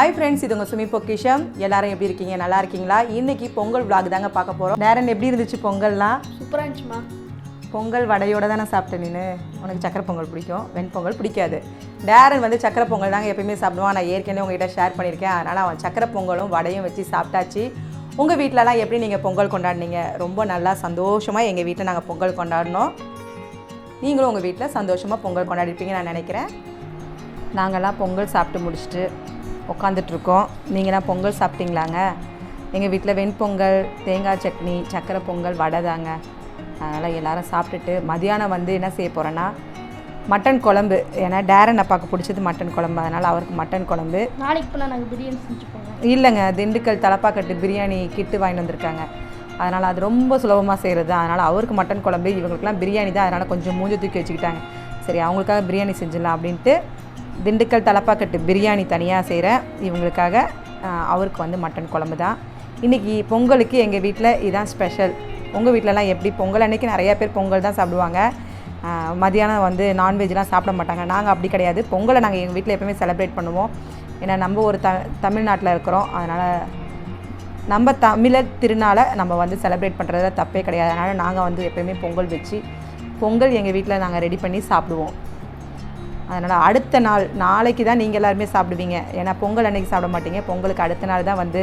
Hi friends, இது உங்கள் சுமிpokkisham. எல்லாரும் எப்படி இருக்கீங்க? நல்லா இருக்கீங்களா? இன்றைக்கி பொங்கல் vlog தாங்க பார்க்க போகிறோம். டேரன் எப்படி இருந்துச்சு பொங்கல்லாம்? சூப்பராக இருந்துச்சுமா. பொங்கல் வடையோடு தானே சாப்பிட்டேன். நீ உனக்கு சக்கரை பொங்கல் பிடிக்கும், வெண்பொங்கல் பிடிக்காது. டேரன் வந்து சக்கரை பொங்கல் தாங்க எப்பயுமே சாப்பிடுவான். நான் ஏற்கனவே உங்கள்கிட்ட ஷேர் பண்ணியிருக்கேன். அதனால் அவன் சக்கரை பொங்கலும் வடையும் வச்சு சாப்பிட்டாச்சு. உங்கள் வீட்டிலலாம் எப்படி நீங்கள் பொங்கல் கொண்டாடினீங்க? ரொம்ப நல்லா சந்தோஷமாக எங்கள் வீட்டில் நாங்கள் பொங்கல் கொண்டாடினோம். நீங்களும் உங்கள் வீட்டில் சந்தோஷமாக பொங்கல் கொண்டாடிருப்பீங்க நான் நினைக்கிறேன். நாங்கள்லாம் பொங்கல் சாப்பிட்டு முடிச்சுட்டு உட்காந்துட்ருக்கோம். நீங்களாம் பொங்கல் சாப்பிட்டீங்களாங்க? எங்கள் வீட்டில் வெண்பொங்கல், தேங்காய் சட்னி, சக்கரை பொங்கல், வடை தாங்க. அதனால் எல்லோரும் சாப்பிட்டுட்டு மதியானம் வந்து என்ன செய்ய போகிறேன்னா மட்டன் குழம்பு. ஏன்னா டேரன் அப்பாவுக்கு பிடிச்சது மட்டன் குழம்பு, அதனால் அவருக்கு மட்டன் குழம்பு. நாளைக்கு போனால் நாங்கள் பிரியாணி செஞ்சுப்போங்க. இல்லைங்க, திண்டுக்கல் தலப்பாக்கட்டு பிரியாணி கிட்டு வாங்கிட்டு வந்திருக்காங்க. அதனால் அது ரொம்ப சுலபமாக செய்கிறது. அதனால் அவருக்கு மட்டன் குழம்பு, இவங்களுக்குலாம் பிரியாணி தான். அதனால் கொஞ்சம் மூஞ்சி தூக்கி வச்சுக்கிட்டாங்க. சரி, அவங்களுக்காக பிரியாணி செஞ்சிடலாம் அப்படின்ட்டு திண்டுக்கல் தலப்பாக்கட்டு பிரியாணி தனியாக செய்கிறேன். இவங்களுக்காக அவருக்கு வந்து மட்டன் குழம்பு தான். இன்றைக்கி பொங்கலுக்கு எங்கள் வீட்டில் இதுதான் ஸ்பெஷல். உங்கள் வீட்டிலலாம் எப்படி? பொங்கல் அன்றைக்கி நிறையா பேர் பொங்கல் தான் சாப்பிடுவாங்க. மதியானம் வந்து நான்வெஜ்லாம் சாப்பிட மாட்டாங்க. நாங்கள் அப்படி கிடையாது. பொங்கலை நாங்கள் எங்கள் வீட்டில் எப்போயுமே செலிப்ரேட் பண்ணுவோம். ஏன்னா நம்ம ஒரு தமிழ்நாட்டில் இருக்கிறோம். அதனால் நம்ம தமிழர் திருநாளை நம்ம வந்து செலிப்ரேட் பண்ணுறதுல தப்பே கிடையாது. அதனால் நாங்கள் வந்து எப்போயுமே பொங்கல் வச்சு பொங்கல் எங்கள் வீட்டில் நாங்கள் ரெடி பண்ணி சாப்பிடுவோம். அதனால் அடுத்த நாள் நாளைக்கு தான் நீங்கள் எல்லாருமே சாப்பிடுவீங்க. ஏன்னா பொங்கல் அன்றைக்கி சாப்பிட மாட்டீங்க. பொங்கலுக்கு அடுத்த நாள் தான் வந்து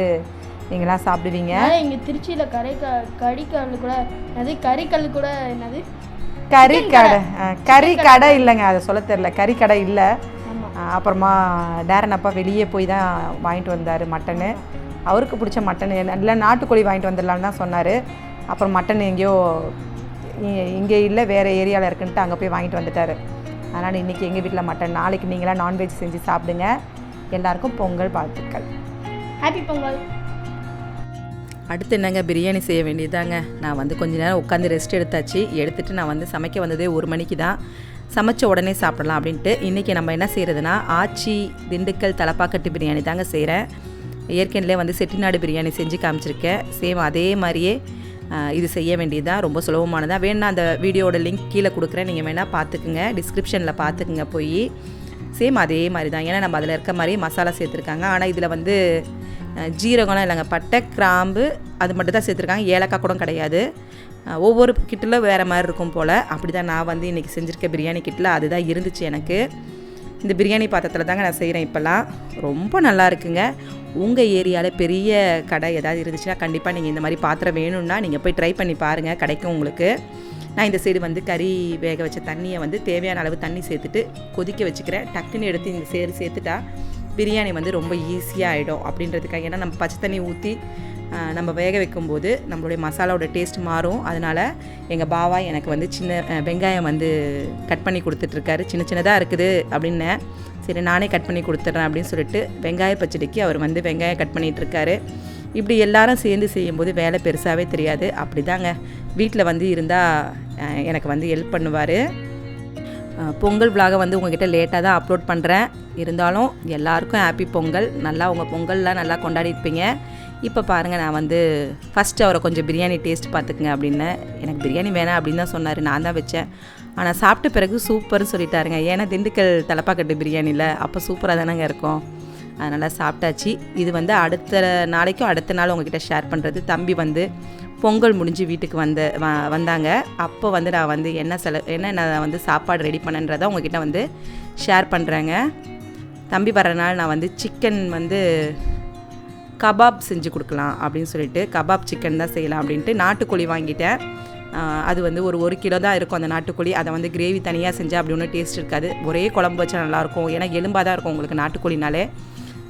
நீங்களாம் சாப்பிடுவீங்க. இங்கே திருச்சியில் கறிக்கல் கூட என்னது கறிக்கல் கூட என்னது கறிக்கடை இல்லைங்க, அதை சொல்ல தெரில. கறிக்கடை இல்லை. அப்புறமா டேரன் அப்பா வெளியே போய் தான் வாங்கிட்டு வந்தார் மட்டனு. அவருக்கு பிடிச்ச மட்டன் இல்லை, நாட்டுக்கோழி வாங்கிட்டு வந்துடலான்னு தான் சொன்னார். அப்புறம் மட்டன் எங்கேயோ இங்கே இல்லை, வேறு ஏரியாவில் இருக்குன்ட்டு அங்கே போய் வாங்கிட்டு வந்துட்டார். அதனால் இன்றைக்கி எங்கள் வீட்டில் மட்டன். நாளைக்கு நீங்களாம் நான்வெஜ் செஞ்சு சாப்பிடுங்க. எல்லாருக்கும் பொங்கல் வாழ்த்துக்கள். ஹாப்பி பொங்கல். அடுத்து என்னங்க, பிரியாணி செய்ய வேண்டியதாங்க. நான் வந்து கொஞ்ச நேரம் உட்காந்து ரெஸ்ட் எடுத்தாச்சு. எடுத்துகிட்டு நான் வந்து சமைக்க வந்ததே 1 மணிக்கு தான். சமைச்ச உடனே சாப்பிடலாம் அப்படின்ட்டு இன்றைக்கி நம்ம என்ன செய்கிறதுனா ஆச்சி திண்டுக்கல் தலப்பாக்கட்டு பிரியாணி தாங்க செய்கிறேன். ஏற்கனவே வந்து செட்டிநாடு பிரியாணி செஞ்சு காமிச்சிருக்கேன். சேம் அதே மாதிரியே இது செய்ய வேண்டியதுதான். ரொம்ப சுலபமானதான். வேணுன்னா அந்த வீடியோட லிங்க் கீழே கொடுக்குறேன், நீங்கள் வேணால் பார்த்துக்குங்க. டிஸ்கிரிப்ஷனில் பார்த்துக்குங்க போய். சேம் அதே மாதிரி தான். ஏன்னா நம்ம அதில் இருக்க மாதிரி மசாலா சேர்த்துருக்காங்க. ஆனால் இதில் வந்து ஜீரகம்லாம் இல்லைங்க, பட்டை கிராம்பு அது மட்டும் தான் சேர்த்துருக்காங்க. ஏலக்காய் கூட கிடையாது. ஒவ்வொரு கிட்டில் வேறு மாதிரி இருக்கும் போல். அப்படி தான் நான் வந்து இன்றைக்கி செஞ்சுருக்க பிரியாணி கிட்டில் அதுதான் இருந்துச்சு எனக்கு. இந்த பிரியாணி பாத்திரத்தில் தாங்க நான் செய்கிறேன் இப்போல்லாம். ரொம்ப நல்லா இருக்குங்க. உங்கள் ஏரியாவில் பெரிய கடை ஏதாவது இருந்துச்சுன்னா கண்டிப்பாக நீங்கள் இந்த மாதிரி பாத்திரம் வேணும்னா நீங்கள் போய் ட்ரை பண்ணி பாருங்கள், கிடைக்கும் உங்களுக்கு. நான் இந்த சைடு வந்து கறி வேக வச்ச தண்ணியை வந்து தேவையான அளவு தண்ணி சேர்த்துட்டு கொதிக்க வச்சுக்கிறேன். டக்குன்னு எடுத்து இந்த சேர்த்துட்டா பிரியாணி வந்து ரொம்ப ஈஸியாக ஆகிடும் அப்படின்றதுக்காக. ஏன்னா நம்ம பச்சை தண்ணி ஊற்றி நம்ம வேக வைக்கும்போது நம்மளுடைய மசாலாவோட டேஸ்ட் மாறும். அதனால் எங்கள் பாவா எனக்கு வந்து சின்ன வெங்காயம் வந்து கட் பண்ணி கொடுத்துட்ருக்காரு. சின்ன சின்னதாக இருக்குது அப்படின்னு. சரி, நானே கட் பண்ணி கொடுத்துட்றேன் அப்படின்னு சொல்லிட்டு வெங்காய பச்சடிக்கு அவர் வந்து வெங்காயம் கட் பண்ணிகிட்ருக்காரு. இப்படி எல்லாரும் சேர்ந்து செய்யும்போது வேலை பெருசாகவே தெரியாது. அப்படி தாங்க வீட்டில் வந்து இருந்தால் எனக்கு வந்து ஹெல்ப் பண்ணுவார். பொங்கல் vlog வந்து உங்கள்கிட்ட லேட்டாக தான் அப்லோட் பண்ணுறேன். இருந்தாலும் எல்லாருக்கும் ஹாப்பி பொங்கல். நல்லா உங்கள் பொங்கல்லாம் நல்லா கொண்டாடிருப்பீங்க. இப்போ பாருங்கள், நான் வந்து ஃபஸ்ட்டு அவரை கொஞ்சம் பிரியாணி டேஸ்ட் பார்த்துக்குங்க அப்படின்னு. எனக்கு பிரியாணி வேணாம் அப்படின்னு தான் சொன்னார். நான் தான் வச்சேன். ஆனால் சாப்பிட்ட பிறகு சூப்பர்னு சொல்லிட்டாருங்க. ஏன்னா திண்டுக்கல் தலப்பாக்கட்டு பிரியாணியில் அப்போ சூப்பராக தானேங்க இருக்கும். அதனால் சாப்பிட்டாச்சு. இது வந்து அடுத்த நாளைக்கும் அடுத்த நாள் உங்கள்கிட்ட ஷேர் பண்ணுறது. தம்பி வந்து பொங்கல் முடிஞ்சு வீட்டுக்கு வந்தாங்க. அப்போ வந்து நான் வந்து என்ன நான் வந்து சாப்பாடு ரெடி பண்ணன்றதை உங்கள்கிட்ட வந்து ஷேர் பண்ணுறேங்க. தம்பி வர்ற நாள் நான் வந்து சிக்கன் வந்து கபாப் செஞ்சு கொடுக்கலாம் அப்படின்னு சொல்லிட்டு கபாப் சிக்கன் தான் செய்யலாம் அப்படின்ட்டு நாட்டுக்கோழி வாங்கிட்டேன். அது வந்து ஒரு கிலோ தான் இருக்கும் அந்த நாட்டுக்கோழி. அதை வந்து கிரேவி தனியாக செஞ்சால் அப்படி ஒன்றும் டேஸ்ட் இருக்காது. ஒரே குழம்பு வச்சா நல்லாயிருக்கும். ஏன்னா எலும்பாக தான் இருக்கும் உங்களுக்கு நாட்டுக்கோழினாலே.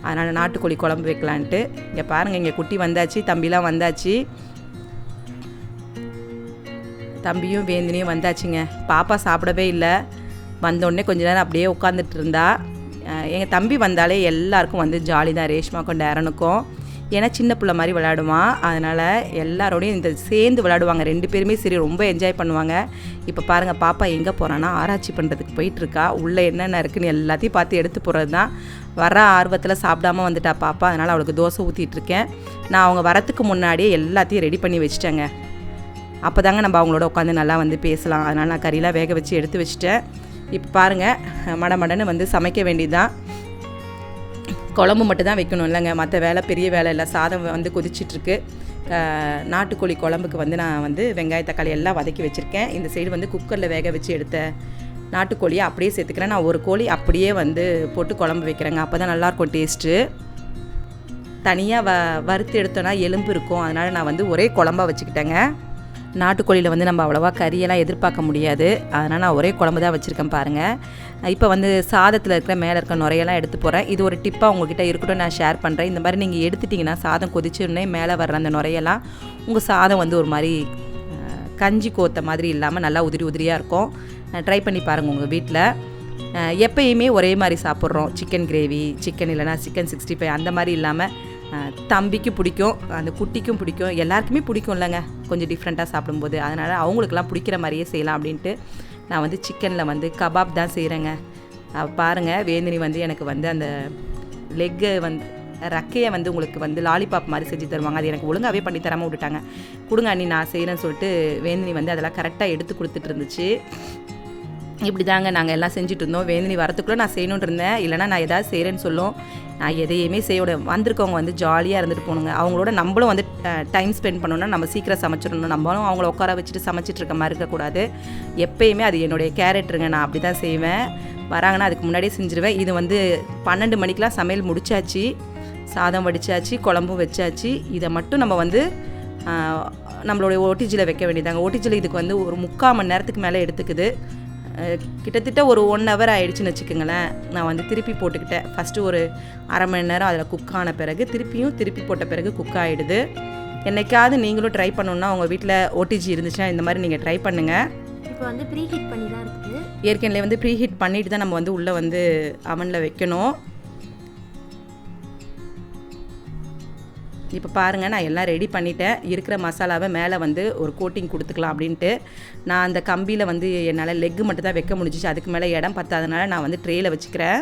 அதனால் நாட்டுக்கோழி குழம்பு வைக்கலான்ட்டு. இங்கே பாருங்கள், இங்கே குட்டி வந்தாச்சு, தம்பிலாம் வந்தாச்சு. தம்பியும் வேந்தினியும் வந்தாச்சுங்க. பாப்பா சாப்பிடவே இல்லை. வந்தோடனே கொஞ்ச நேரம் அப்படியே உட்காந்துட்டு இருந்தா. எங்கள் தம்பி வந்தாலே எல்லாருக்கும் வந்து ஜாலி தான், ரேஷ்மாக்கும் டேரனுக்கும். ஏன்னா சின்ன பிள்ளை மாதிரி விளையாடுவான். அதனால் எல்லாரோடையும் இந்த சேர்ந்து விளையாடுவாங்க. 2 பேருமே சரி ரொம்ப என்ஜாய் பண்ணுவாங்க. இப்போ பாருங்கள், பாப்பா எங்கே போகிறான்னா ஆராய்ச்சி பண்ணுறதுக்கு போயிட்டுருக்கா. உள்ளே என்னென்ன இருக்குதுன்னு எல்லாத்தையும் பார்த்து எடுத்து போகிறது தான். வர ஆர்வத்தில் சாப்பிடாமல் வந்துட்டா பாப்பா. அதனால் அவளுக்கு தோசை ஊற்றிட்டுருக்கேன். நான் அவங்க வரத்துக்கு முன்னாடியே எல்லாத்தையும் ரெடி பண்ணி வச்சுட்டேங்க. அப்போ தாங்க நம்ம அவங்களோட உட்காந்து நல்லா வந்து பேசலாம். அதனால் நான் கறியெலாம் வேக வச்சு எடுத்து வச்சுட்டேன். இப்போ பாருங்கள், மடமடன்னு வந்து சமைக்க வேண்டியது தான். குழம்பு மட்டும் தான் வைக்கணும் இல்லைங்க, மற்ற வேலை பெரிய வேலை இல்லை. சாதம் வந்து கொதிச்சிட்ருக்கு. நாட்டுக்கோழி குழம்புக்கு வந்து நான் வந்து வெங்காய தக்காளி எல்லாம் வதக்கி வச்சுருக்கேன். இந்த சைடு வந்து குக்கரில் வேக வச்சு எடுத்த நாட்டுக்கோழியை அப்படியே சேர்த்துக்கிறேன். நான் ஒரு கோழி அப்படியே வந்து போட்டு குழம்பு வைக்கிறேங்க, அப்போ தான் நல்லாயிருக்கும் டேஸ்ட்டு. தனியாக வறுத்து எடுத்தோன்னா எலும்பு இருக்கும், அதனால் நான் வந்து ஒரே குழம்பா வச்சுக்கிட்டேங்க. நாட்டுக்கோழியில் வந்து நம்ம அவ்வளோவா கறியெல்லாம் எதிர்பார்க்க முடியாது, அதனால் நான் ஒரே குழம்பு தான் வச்சுருக்கேன் பாருங்கள். இப்போ வந்து சாதத்தில் இருக்கிற மேலே இருக்க நுரையெல்லாம் எடுத்து போகிறேன். இது ஒரு டிப்பாக உங்கள்கிட்ட இருக்கட்டும், நான் ஷேர் பண்ணுறேன். இந்த மாதிரி நீங்கள் எடுத்துட்டிங்கன்னா சாதம் கொதிச்சுடனே மேலே வர்ற அந்த நுரையெல்லாம் உங்கள் சாதம் வந்து ஒரு மாதிரி கஞ்சி கோத்த மாதிரி இல்லாமல் நல்லா உதிரி உதிரியாக இருக்கும். ட்ரை பண்ணி பாருங்கள் உங்கள் வீட்டில். எப்பயுமே ஒரே மாதிரி சாப்பிட்றோம், சிக்கன் கிரேவி, சிக்கன் இல்லைனா சிக்கன் 65 அந்த மாதிரி இல்லாமல் தம்பிக்கு பிடிக்கும், அந்த குட்டிக்கும் பிடிக்கும், எல்லாருக்குமே பிடிக்கும் இல்லைங்க கொஞ்சம் டிஃப்ரெண்ட்டாக சாப்பிடும்போது. அதனால் அவங்களுக்கெல்லாம் பிடிக்கிற மாதிரியே செய்யலாம் அப்படின்ட்டு நான் வந்து சிக்கனில் வந்து கபாப் தான் செய்கிறேங்க. பாருங்கள், வேந்தினி வந்து எனக்கு வந்து அந்த லெக்கு வந்து ரக்கையை வந்து உங்களுக்கு வந்து லாலிபாப் மாதிரி செஞ்சு தருவாங்க. அது எனக்கு ஒழுங்காகவே பண்ணி தராமல் விட்டுட்டாங்க. கொடுங்க அண்ணி நான் செய்கிறேன்னு சொல்லிட்டு வேந்தினி வந்து அதெல்லாம் கரெக்டாக எடுத்து கொடுத்துட்டு இருந்துச்சு. இப்படி தாங்க நாங்கள் எல்லாம் செஞ்சுட்டு இருந்தோம். வேந்தினி வரத்துக்குள்ளே நான் செய்யணுன்னு இருந்தேன், இல்லைனா நான் எதாவது செய்கிறேன்னு சொல்லும். நான் எதையுமே செய்யோட வந்திருக்கவங்க வந்து ஜாலியாக இருந்துட்டு போகணுங்க. அவங்களோட நம்மளும் வந்து டைம் ஸ்பெண்ட் பண்ணணுன்னா நம்ம சீக்கிரம் சமைச்சிடணும். நம்மளும் அவங்கள உட்கார வச்சுட்டு சமைச்சிட்டு இருக்க மாதிரி இருக்கக்கூடாது. எப்பயுமே அது என்னுடைய கேரக்டருங்க, நான் அப்படி தான் செய்வேன். வராங்கன்னா அதுக்கு முன்னாடியே செஞ்சுருவேன். இது வந்து 12 மணிக்கெலாம் சமையல் முடிச்சாச்சு, சாதம் வடித்தாச்சு, குழம்பும் வச்சாச்சு. இதை மட்டும் நம்ம வந்து நம்மளுடைய ஓடிஜியில் வைக்க வேண்டியதாங்க. ஓடிஜியில் இதுக்கு வந்து ஒரு 3/4 மணி நேரத்துக்கு மேலே எடுத்துக்குது. கிட்டத்தட்ட ஒரு 1 ஹவர் ஆகிடுச்சின்னு வச்சுக்கோங்களேன். நான் வந்து திருப்பி போட்டுக்கிட்டேன். ஃபஸ்ட்டு ஒரு அரை மணி நேரம் அதில் குக் ஆன பிறகு திருப்பி போட்ட பிறகு குக் ஆகிடுது. என்னைக்காவது நீங்களும் ட்ரை பண்ணணுன்னா உங்கள் வீட்டில் ஓடிஜி இருந்துச்சுன்னா இந்த மாதிரி நீங்கள் ட்ரை பண்ணுங்கள். இப்போ வந்து ப்ரீ ஹீட் பண்ணி தான் இருக்குது. ஏற்கனவே வந்து ப்ரீ ஹீட் பண்ணிட்டு தான் நம்ம வந்து உள்ளே வந்து அவனில் வைக்கணும். இப்போ பாருங்கள், நான் எல்லாம் ரெடி பண்ணிட்டேன். இருக்கிற மசாலாவை மேலே வந்து ஒரு கோட்டிங் கொடுத்துக்கலாம் அப்படின்ட்டு நான் அந்த கம்பியில் வந்து என்னால் லெக்கு மட்டும் தான் வைக்க முடிஞ்சிச்சு. அதுக்கு மேலே இடம் பத்தாதனால நான் வந்து ட்ரேயில் வச்சுக்கிறேன்.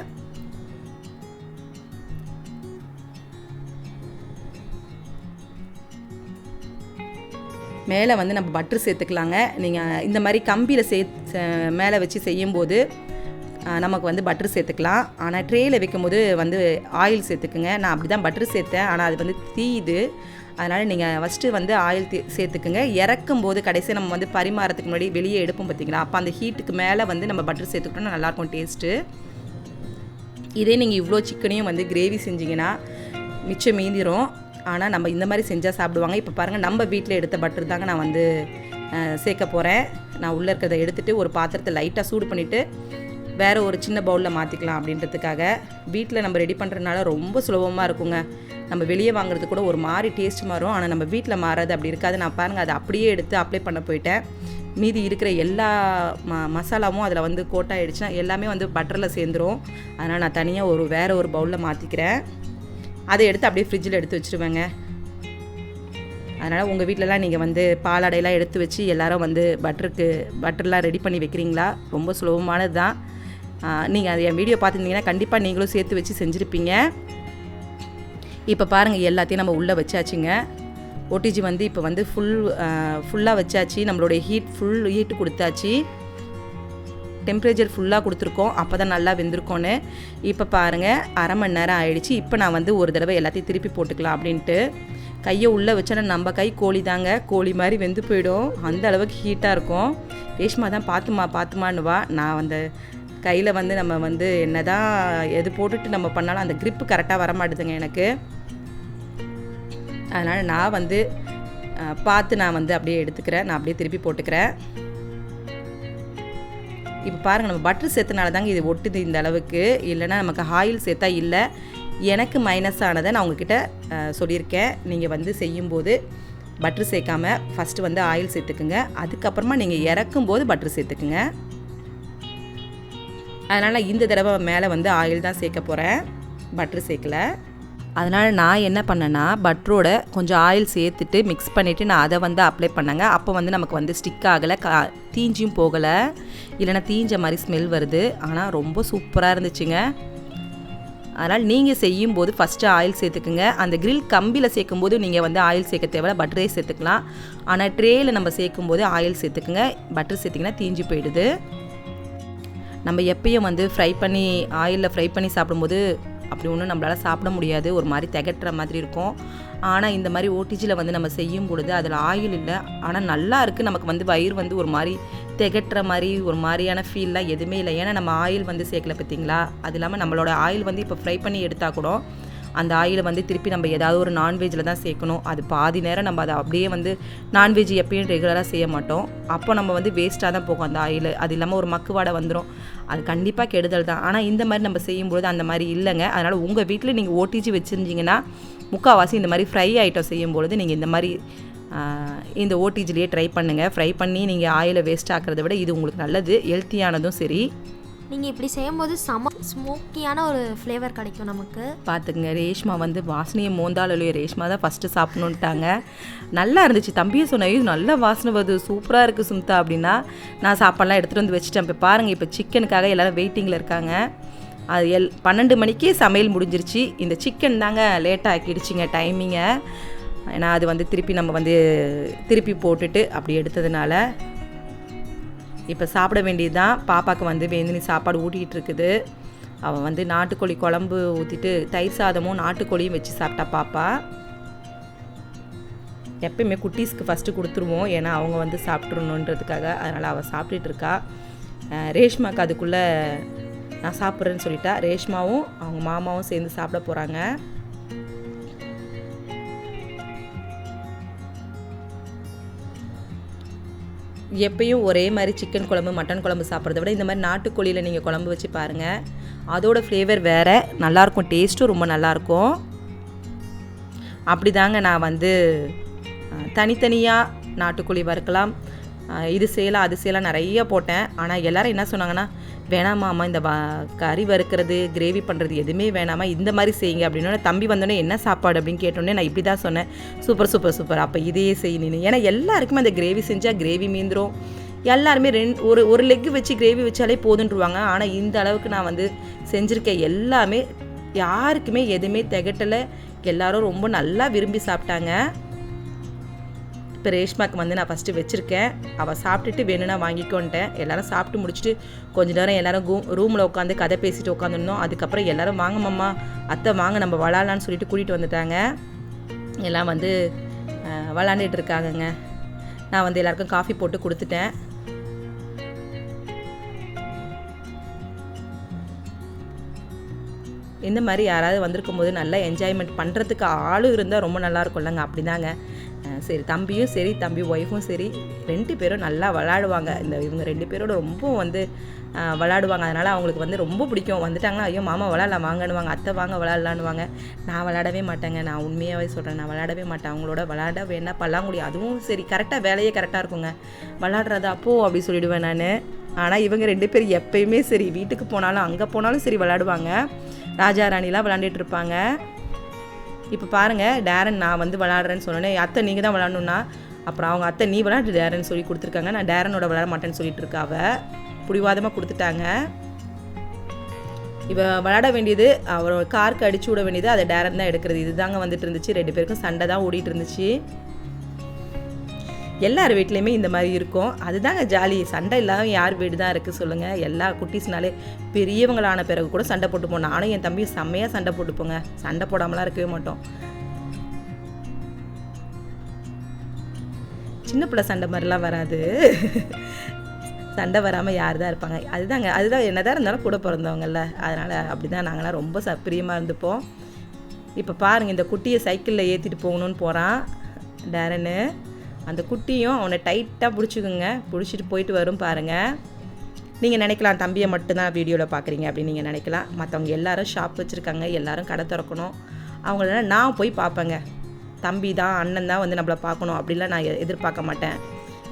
மேலே வந்து நம்ம பட்டர் சேர்த்துக்கலாங்க. நீங்கள் இந்த மாதிரி கம்பியில் மேலே வச்சு செய்யும்போது நமக்கு வந்து பட்டர் சேர்த்துக்கலாம். ஆனால் ட்ரேயில் வைக்கும்போது வந்து ஆயில் சேர்த்துக்குங்க. நான் அப்படி தான் பட்டர் சேர்த்தேன், ஆனால் அது வந்து தீயுது. அதனால் நீங்கள் ஃபஸ்ட்டு வந்து ஆயில் சேர்த்துக்குங்க. இறக்கும்போது கடைசியாக நம்ம வந்து பரிமாறத்துக்கு முன்னாடி வெளியே எடுப்போம் பார்த்தீங்களா, அப்போ அந்த ஹீட்டுக்கு மேலே வந்து நம்ம பட்டர் சேர்த்துக்கிட்டோம்னா நல்லாயிருக்கும் டேஸ்ட்டு. இதே நீங்கள் இவ்வளோ சிக்கனையும் வந்து கிரேவி செஞ்சிங்கன்னா மிச்சம் மீந்திரும். ஆனால் நம்ம இந்த மாதிரி செஞ்சால் சாப்பிடுவாங்க. இப்போ பாருங்கள், நம்ம வீட்டில் எடுத்த பட்டர் தாங்க நான் வந்து சேர்க்க போகிறேன். நான் உள்ளே இருக்கிறத எடுத்துகிட்டு ஒரு பாத்திரத்தை லைட்டாக சூடு பண்ணிவிட்டு வேறு ஒரு சின்ன பவுலில் மாற்றிக்கலாம் அப்படின்றதுக்காக. வீட்டில் நம்ம ரெடி பண்ணுறதுனால ரொம்ப சுலபமாக இருக்குங்க. நம்ம வெளியே வாங்குறது கூட ஒரு மாதிரி டேஸ்ட் மாறும், ஆனால் நம்ம வீட்டில் மாறாது அப்படி இருக்காது. நான் பாருங்கள், அதை அப்படியே எடுத்து அப்ளை பண்ண போயிட்டேன். மீதி இருக்கிற எல்லா மசாலாவும் அதில் வந்து கோட்டாயிடுச்சுன்னா எல்லாமே வந்து பட்டரில் சேர்ந்துடும். அதனால் நான் தனியாக வேறு ஒரு பவுலில் மாற்றிக்கிறேன். அதை எடுத்து அப்படியே ஃப்ரிட்ஜில் எடுத்து வச்சுருவேங்க. அதனால் உங்கள் வீட்டிலலாம் நீங்கள் வந்து பாலாடையெல்லாம் எடுத்து வச்சு எல்லோரும் வந்து பட்டர்லாம் ரெடி பண்ணி வைக்கிறீங்களா? ரொம்ப சுலபமானது தான். நீங்கள் அது என் வீடியோ பார்த்துருந்தீங்கன்னா கண்டிப்பாக நீங்களும் சேர்த்து வச்சு செஞ்சுருப்பீங்க. இப்போ பாருங்கள், எல்லாத்தையும் நம்ம உள்ளே வச்சாச்சுங்க. ஓடிஜி வந்து இப்போ வந்து ஃபுல்லாக வச்சாச்சு. நம்மளுடைய ஃபுல் ஹீட்டு கொடுத்தாச்சு. டெம்பரேச்சர் ஃபுல்லாக கொடுத்துருக்கோம், அப்போ தான் நல்லா வெந்திருக்கோன்னு. இப்போ பாருங்கள், அரை மணி நேரம் ஆகிடுச்சு. இப்போ நான் வந்து ஒரு தடவை எல்லாத்தையும் திருப்பி போட்டுக்கலாம் அப்படின்ட்டு கையை உள்ளே வச்சோன்னா நம்ம கை கோழி தாங்க, கோழி மாதிரி வெந்து போயிடும், அந்த அளவுக்கு ஹீட்டாக இருக்கும். ரேஷ்மா தான் பார்த்துமான்னுவா. நான் அந்த கையில் வந்து நம்ம வந்து என்ன தான் எது போட்டுட்டு நம்ம பண்ணாலும் அந்த க்ரிப்பு கரெக்டாக வர மாட்டுதுங்க எனக்கு. அதனால் நான் வந்து பார்த்து நான் வந்து அப்படியே எடுத்துக்கிறேன். நான் அப்படியே திருப்பி போட்டுக்கிறேன். இப்போ பாருங்கள், நம்ம பட்டர் சேர்த்தனால தாங்க இது ஒட்டுது இந்த அளவுக்கு. இல்லைனா நமக்கு ஆயில் சேர்த்தா இல்லை. எனக்கு மைனஸ் ஆனதை நான் உங்ககிட்ட சொல்லியிருக்கேன். நீங்கள் வந்து செய்யும்போது பட்டர் சேர்க்காமல் ஃபஸ்ட்டு வந்து ஆயில் சேர்த்துக்குங்க. அதுக்கப்புறமா நீங்கள் இறக்கும்போது பட்டர் சேர்த்துக்குங்க. அதனால் இந்த தடவை மேலே வந்து ஆயில் தான் சேர்க்க போகிறேன், பட்டர் சேர்க்கலை. அதனால் நான் என்ன பண்ணேன்னா பட்டரோட கொஞ்சம் ஆயில் சேர்த்துட்டு மிக்ஸ் பண்ணிவிட்டு நான் அதை வந்து அப்ளை பண்ணேங்க. அப்போ வந்து நமக்கு வந்து ஸ்டிக் ஆகலை, தீஞ்சியும் போகலை. இல்லைனா தீஞ்ச மாதிரி ஸ்மெல் வருது. ஆனால் ரொம்ப சூப்பராக இருந்துச்சுங்க. அதனால் நீங்கள் செய்யும்போது ஃபஸ்ட்டு ஆயில் சேர்த்துக்குங்க. அந்த கிரில் கம்பியில் சேர்க்கும்போது நீங்கள் வந்து ஆயில் சேர்க்க தேவையில்ல, பட்டரே சேர்த்துக்கலாம். ஆனால் ட்ரேயில் நம்ம சேர்க்கும்போது ஆயில் சேர்த்துக்குங்க. பட்டர் சேர்த்திங்கன்னா தீஞ்சு போயிடுது. நம்ம எப்பயும் வந்து ஆயிலில் ஃப்ரை பண்ணி சாப்பிடும்போது அப்படி ஒன்றும் நம்மளால் சாப்பிட முடியாது, ஒரு மாதிரி திகட்டுற மாதிரி இருக்கும். ஆனால் இந்த மாதிரி ஓடிஜியில் வந்து நம்ம செய்யும் பொழுது அதில் ஆயில் இல்லை, ஆனால் நல்லா இருக்குது. நமக்கு வந்து வயிறு வந்து ஒரு மாதிரி திகட்டுற மாதிரி ஒரு மாதிரியான ஃபீல்லாம் எதுவுமே இல்லை. ஏன்னா நம்ம ஆயில் வந்து சேர்க்கல பார்த்தீங்களா. அது இல்லாமல் நம்மளோட ஆயில் வந்து இப்போ ஃப்ரை பண்ணி எடுத்தால் கூட அந்த ஆயிலை வந்து திருப்பி நம்ம ஏதாவது ஒரு நான்வெஜ்ஜில் தான் சேர்க்கணும். அது பாதி நேரம் நம்ம அதை அப்படியே வந்து நான்வெஜ் எப்பயும் ரெகுலராக செய்ய மாட்டோம். அப்போ நம்ம வந்து வேஸ்ட்டாக தான் போகும் அந்த ஆயில். அது இல்லாமல் ஒரு மக்குவாடை வந்துடும், அது கண்டிப்பாக கெடுதல் தான். ஆனால் இந்த மாதிரி நம்ம செய்யும்பொழுது அந்த மாதிரி இல்லைங்க. அதனால் உங்கள் வீட்டில் நீங்கள் ஓடிஜி வச்சுருந்தீங்கன்னா முக்கால்வாசி இந்த மாதிரி ஃப்ரை ஐட்டம் செய்யும்பொழுது நீங்கள் இந்த மாதிரி இந்த ஓடிஜிலேயே ட்ரை பண்ணுங்கள். ஃப்ரை பண்ணி நீங்கள் ஆயிலை வேஸ்ட் ஆக்கிறத விட இது உங்களுக்கு நல்லது, ஹெல்த்தியானதும் சரி. நீங்கள் இப்படி செய்யும்போது ஸ்மோக்கியான ஒரு ஃப்ளேவர் கிடைக்கும் நமக்கு. பார்த்துக்குங்க, ரேஷ்மா வந்து வாசனையை மோந்தாலும் ரேஷ்மா தான் ஃபஸ்ட்டு சாப்பிட்ணுன்ட்டாங்க. நல்லா இருந்துச்சு. தம்பியை சொன்னேன், இது நல்ல வாசனை வருது, சூப்பராக இருக்குது சுமிதா அப்படின்னா. நான் சாப்பாடெலாம் எடுத்துகிட்டு வந்து வச்சுட்டேன். இப்போ பாருங்கள், இப்போ சிக்கனுக்காக எல்லோரும் வெயிட்டிங்கில் இருக்காங்க. அது 12 மணிக்கே சமையல் முடிஞ்சிருச்சு. இந்த சிக்கன் தாங்க லேட்டாக ஆக்கிடுச்சிங்க டைமிங்கை. ஏன்னா அது வந்து திருப்பி போட்டுட்டு அப்படி எடுத்ததுனால இப்போ சாப்பிட வேண்டியது தான். பாப்பாவுக்கு வந்து வேந்தினி சாப்பாடு ஊட்டிகிட்டு இருக்குது. அவள் வந்து நாட்டுக்கோழி குழம்பு ஊற்றிட்டு தயிர் சாதமும் நாட்டுக்கோழியும் வச்சு சாப்பிட்டா பாப்பா. எப்பயுமே குட்டீஸ்க்கு ஃபஸ்ட்டு கொடுத்துருவோம், ஏன்னா அவங்க வந்து சாப்பிட்றணுன்றதுக்காக. அதனால் அவள் சாப்பிட்டுட்டு இருக்கா. ரேஷ்மாவுக்கு அதுக்குள்ளே நான் சாப்பிட்றேன்னு சொல்லிட்டா. ரேஷ்மாவும் அவங்க மாமாவும் சேர்ந்து சாப்பிட போகிறாங்க. எப்பயும் ஒரே மாதிரி சிக்கன் குழம்பு மட்டன் குழம்பு சாப்பிட்றத விட இந்த மாதிரி நாட்டுக்கோழியில் நீங்கள் குழம்பு வச்சு பாருங்கள், அதோட ஃப்ளேவர் வேறு, நல்லாயிருக்கும். டேஸ்ட்டும் ரொம்ப நல்லாயிருக்கும். அப்படி தாங்க நான் வந்து தனித்தனியாக நாட்டுக்கோழி வறுக்கலாம், இது செய்யலாம் அது செய்யலாம் நிறைய போட்டேன். ஆனால் எல்லோரும் என்ன சொன்னாங்கன்னா, வேணாமாம்மா இந்த கறி வறுக்கிறது கிரேவி பண்ணுறது எதுவுமே வேணாமா, இந்த மாதிரி செய்யுங்க அப்படின்னு. தம்பி வந்தோடனே என்ன சாப்பாடு அப்படின்னு கேட்டோன்னே நான் இப்படி தான் சொன்னேன், சூப்பர் சூப்பர் சூப்பர், அப்போ இதையே செய்யணும். ஏன்னா எல்லாருக்குமே அந்த கிரேவி செஞ்சால் கிரேவி மீந்துடும். எல்லாருமே ஒரு லெக்கு வச்சு கிரேவி வச்சாலே போதுன்றுவாங்க. ஆனால் இந்த அளவுக்கு நான் வந்து செஞ்சுருக்கேன். எல்லாமே யாருக்குமே எதுவுமே திகட்டலை, எல்லோரும் ரொம்ப நல்லா விரும்பி சாப்பிட்டாங்க. இப்போ ரேஷ்மாக்கு வந்து நான் ஃபஸ்ட்டு வச்சுருக்கேன். அவள் சாப்பிட்டுட்டு வேணும்னா வாங்கிக்கோன்ட்டேன். எல்லோரும் சாப்பிட்டு முடிச்சுட்டு கொஞ்ச நேரம் எல்லோரும் ரூமில் உட்காந்து கதை பேசிட்டு உட்காந்துருந்தோம். அதுக்கப்புறம் எல்லோரும் வாங்க மாமா அத்தை வாங்க நம்ம விளாட்லான்னு சொல்லிட்டு கூட்டிகிட்டு வந்துட்டாங்க. எல்லாம் வந்து விளாண்டுட்டு இருக்காங்கங்க. நான் வந்து எல்லாருக்கும் காஃபி போட்டு கொடுத்துட்டேன். இந்த மாதிரி யாராவது வந்திருக்கும் போது நல்லா என்ஜாய்மெண்ட் பண்ணுறதுக்கு ஆளும் இருந்தால் ரொம்ப நல்லாயிருக்கும்லங்க. அப்படி தாங்க. சரி, தம்பியும் சரி தம்பி ஒய்ஃபும் சரி 2 பேரும் நல்லா விளாடுவாங்க. இவங்க 2 பேரோட ரொம்ப வந்து விளாடுவாங்க. அதனால் அவங்களுக்கு வந்து ரொம்ப பிடிக்கும். வந்துட்டாங்கன்னா ஐயோ மாமா விளாட்லாம் வாங்கன்னுவாங்க, அத்தை வாங்க விளாட்லான்னுவாங்க. நான் விளாடவே மாட்டேங்க, நான் உண்மையாகவே சொல்கிறேன், நான் விளாடவே மாட்டேன். அவங்களோட விளாட வேணா பல்லாங்குழி அதுவும் சரி கரெக்டாக வேலையே கரெக்டாக இருக்குங்க. விளாட்றதா அப்போது அப்படி சொல்லிவிடுவேன் நான். ஆனால் இவங்க 2 பேர் எப்பயுமே சரி வீட்டுக்கு போனாலும் அங்கே போனாலும் சரி விளாடுவாங்க. ராஜா ராணிலாம் விளாண்டுட்டு இருப்பாங்க. இப்போ பாருங்கள், டேரன் நான் வந்து விளாட்றேன்னு சொன்னோன்னே அத்தை நீங்கள் தான் விளாடணுன்னா, அப்புறம் அவங்க அத்தை நீ விளாடு டேரன் சொல்லி கொடுத்துருக்காங்க. நான் டேரனோட விளாட மாட்டேன்னு சொல்லிட்டு இருக்கா. அவள் பிடிவாதமாக கொடுத்துட்டாங்க. இப்போ விளாட வேண்டியது அவரோட காருக்கு அடிச்சு விட வேண்டியது அதை டேரன் தான் எடுக்கிறது. இது தாங்க வந்துட்டு இருந்துச்சு. 2 பேருக்கும் சண்டை தான் ஓடிட்டு இருந்துச்சு. எல்லார் வீட்லேயுமே இந்த மாதிரி இருக்கும். அதுதாங்க ஜாலி. சண்டை இல்லாமல் யார் வீடு தான் இருக்குது சொல்லுங்கள். எல்லா குட்டீஸ்னாலே பெரியவங்களான பிறகு கூட சண்டை போட்டுப்போம். நானும் என் தம்பியும் செம்மையாக சண்டை போட்டுப்போங்க. சண்டை போடாமலாம் இருக்கவே மாட்டோம். சின்ன பிள்ளை சண்டை மாதிரிலாம் வராது. சண்டை வராமல் யார் தான் இருப்பாங்க. அதுதான் என்னதான் இருந்தாலும் கூட பிறந்தவங்கல்ல. அதனால் அப்படி தான் நாங்களாம் ரொம்ப பிரியமாக இருந்துப்போம். இப்போ பாருங்கள், இந்த குட்டியை சைக்கிளில் ஏற்றிட்டு போகணுன்னு போகிறான் டேரனு. அந்த குட்டியும் அவனை டைட்டாக பிடிச்சிக்குங்க, பிடிச்சிட்டு போயிட்டு வரும் பாருங்கள். நீங்கள் நினைக்கலாம் தம்பியை மட்டும்தான் வீடியோவில் பார்க்குறீங்க அப்படின்னு நீங்கள் நினைக்கலாம். மற்றவங்க எல்லோரும் ஷாப் வச்சுருக்காங்க, எல்லோரும் கடை திறக்கணும். அவங்கள நான் போய் பார்ப்பேங்க. தம்பி தான் அண்ணன் தான் வந்து நம்மளை பார்க்கணும் அப்படிலாம் நான் எதிர்பார்க்க மாட்டேன்.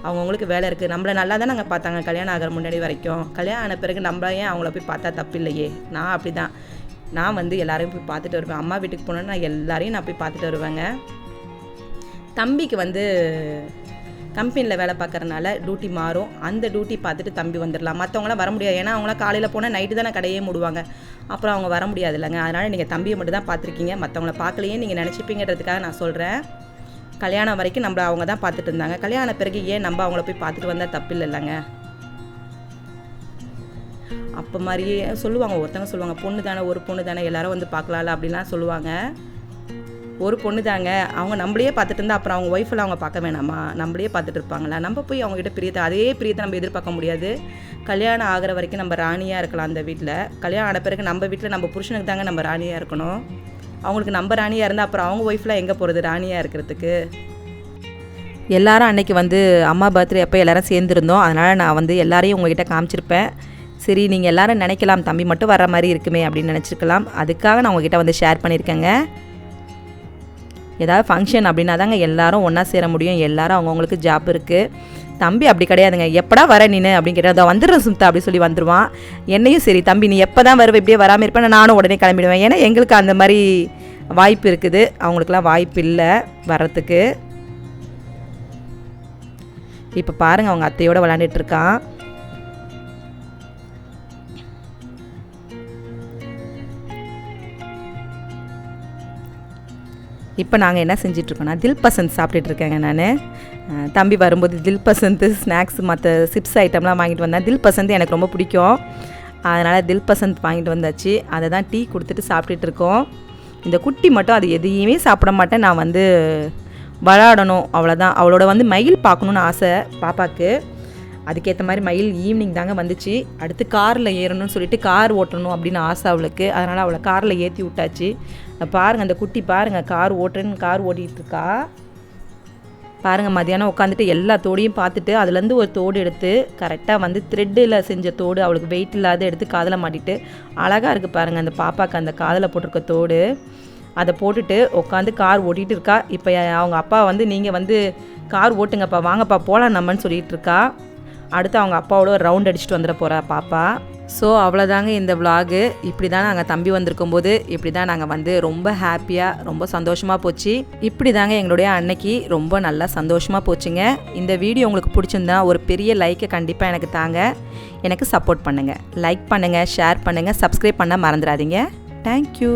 அவங்கவுங்களுக்கு வேலை இருக்குது. நம்மளை நல்லா தான் நாங்கள் பார்த்தாங்க கல்யாணம் ஆகிற முன்னாடி வரைக்கும். கல்யாணம் ஆன பிறகு நம்மள ஏன் அவங்கள போய் பார்த்தா தப்பு இல்லையே. நான் அப்படி தான், நான் வந்து எல்லாரையும் போய் பார்த்துட்டு வருவேன். அம்மா வீட்டுக்கு போனோன்னா நான் எல்லாரையும் நான் போய் பார்த்துட்டு வருவேங்க. தம்பிக்கு வந்து கம்பெனியில் வேலை பார்க்குறதுனால டியூட்டி மாறும். அந்த டியூட்டி பார்த்துட்டு தம்பி வந்துடலாம். மற்றவங்களாம் வர முடியாது. ஏன்னா அவங்களாம் காலையில் போனால் நைட்டு தானே கடையே மூடுவாங்க. அப்புறம் அவங்க வர முடியாது இல்லைங்க. அதனால் நீங்கள் தம்பியை மட்டும் தான் பார்த்துருக்கீங்க. மற்றவங்கள பார்க்கலையே நீங்கள் நினச்சிப்பீங்கிறதுக்காக நான் சொல்கிறேன். கல்யாணம் வரைக்கும் நம்மளை அவங்க தான் பார்த்துட்டு இருந்தாங்க. கல்யாணம் பிறகு ஏன் நம்ம அவங்கள போய் பார்த்துட்டு வந்தால் தப்பு இல்லைங்க. அப்போ மாதிரியே சொல்லுவாங்க, ஒருத்தவங்க சொல்லுவாங்க பொண்ணு தானே, ஒரு பொண்ணு தானே, எல்லோரும் வந்து பார்க்கலாம்ல அப்படின்லாம் சொல்லுவாங்க. ஒரு பொண்ணு தாங்க, அவங்க நம்மளையே பார்த்துட்டு இருந்தால் அப்புறம் அவங்க ஒய்ஃபெல்லாம் அவங்க பார்க்க வேணாமா, நம்மளையே பார்த்துட்டு இருப்பாங்களா, நம்ம போய் அவங்ககிட்ட பிரியத்தை அதே பிரியத்தை நம்ம எதிர்பார்க்க முடியாது. கல்யாணம் ஆகிற வரைக்கும் நம்ம ராணியாக இருக்கலாம் அந்த வீட்டில், கல்யாணம் ஆன பிறகு நம்ம வீட்டில் நம்ம புருஷனுக்கு தாங்க நம்ம ராணியாக இருக்கணும். அவங்களுக்கு நம்ம ராணியாக இருந்தால் அப்புறம் அவங்க ஒய்ஃப்லாம் எங்கே போகிறது ராணியாக இருக்கிறதுக்கு. எல்லாரும் அன்றைக்கி வந்து அம்மா பர்த்டே அப்போ எல்லோரும் சேர்ந்துருந்தோம். அதனால் நான் வந்து எல்லாரையும் உங்கள்கிட்ட காமிச்சிருப்பேன். சரி நீங்கள் எல்லோரும் நினைக்கலாம் தம்பி மட்டும் வர்ற மாதிரி இருக்குமே அப்படின்னு நினச்சிருக்கலாம். அதுக்காக நான் உங்கள்கிட்ட வந்து ஷேர் பண்ணியிருக்கேங்க. ஏதாவது ஃபங்க்ஷன் அப்படின்னா தாங்க எல்லோரும் ஒன்றா சேர முடியும். எல்லோரும் அவங்கவுங்களுக்கு ஜாப் இருக்குது. தம்பி அப்படி கிடையாதுங்க. எப்படா வர நீனு அப்படின்னு கேட்டால் அதை வந்துடுறேன் சும்தா அப்படி சொல்லி வந்துடுவான். என்னையும் சரி தம்பி நீ எப்போ தான் வருவேன், இப்படியே வராமல் இருப்பேன், நானும் உடனே கிளம்பிடுவேன். ஏன்னா எங்களுக்கு அந்த மாதிரி வாய்ப்பு இருக்குது, அவங்களுக்குலாம் வாய்ப்பு இல்லை வர்றதுக்கு. இப்போ பாருங்கள் அவங்க அத்தையோடு விளாண்டுட்ருக்கான். இப்போ நாங்கள் என்ன செஞ்சிட்ருக்கோன்னா தில் பசந்த் சாப்பிட்டுட்ருக்கேங்க நான். தம்பி வரும்போது தில் பசந்த் ஸ்நாக்ஸ் மற்ற சிப்ஸ் ஐட்டம்லாம் வாங்கிட்டு வந்தேன். தில் பசந்த் எனக்கு ரொம்ப பிடிக்கும், அதனால் தில் பசந்த் வாங்கிட்டு வந்தாச்சு. அதை தான் டீ கொடுத்துட்டு சாப்பிட்டுட்ருக்கோம். இந்த குட்டி மட்டும் அது எதையுமே சாப்பிட மாட்டேன், நான் வந்து விளாடணும் அவ்வளோதான். அவளோட வந்து மயில் பார்க்கணுன்னு ஆசை பாப்பாவுக்கு. அதுக்கேற்ற மாதிரி மயில் ஈவினிங் தாங்க வந்துச்சு. அடுத்து காரில் ஏறணும்னு சொல்லிட்டு கார் ஓட்டணும் அப்படின்னு ஆசை அவளுக்கு. அதனால் அவளை காரில் ஏற்றி விட்டாச்சு. பாருங்கள் அந்த குட்டி பாருங்கள் கார் ஓட்டுறேன்னு கார் ஓட்டிகிட்ருக்கா பாருங்கள். மதியானம் உட்காந்துட்டு எல்லா தோடையும் பார்த்துட்டு அதுலேருந்து ஒரு தோடு எடுத்து கரெக்டாக வந்து த்ரெட்டில் செஞ்ச தோடு அவளுக்கு வெயிட் இல்லாத எடுத்து காதில் மாட்டிட்டு அழகாக இருக்குது பாருங்கள். அந்த பாப்பாவுக்கு அந்த காதில் போட்டிருக்க தோடு அதை போட்டுட்டு உட்காந்து கார் ஓட்டிகிட்டு இருக்கா. இப்போ அவங்க அப்பா வந்து நீங்கள் வந்து கார் ஓட்டுங்கப்பா வாங்கப்பா போகலாம் நம்மன்னு சொல்லிகிட்டு இருக்கா. அடுத்து அவங்க அப்பாவோட ஒரு ரவுண்ட் அடிச்சுட்டு வந்துட போகிறா பாப்பா. ஸோ அவ்வளோதாங்க இந்த விலாகு. இப்படி தான் நாங்கள் தம்பி வந்திருக்கும் போது இப்படி தான் நாங்கள் வந்து ரொம்ப ஹாப்பியாக ரொம்ப சந்தோஷமாக போச்சு. இப்படி தாங்க எங்களுடைய அன்னைக்கு ரொம்ப நல்லா சந்தோஷமாக போச்சுங்க. இந்த வீடியோ உங்களுக்கு பிடிச்சிருந்தா ஒரு பெரிய லைக்கை கண்டிப்பாக எனக்கு தாங்க. எனக்கு சப்போர்ட் பண்ணுங்கள், லைக் பண்ணுங்கள், ஷேர் பண்ணுங்கள், சப்ஸ்கிரைப் பண்ண மறந்துடாதீங்க. தேங்க்யூ.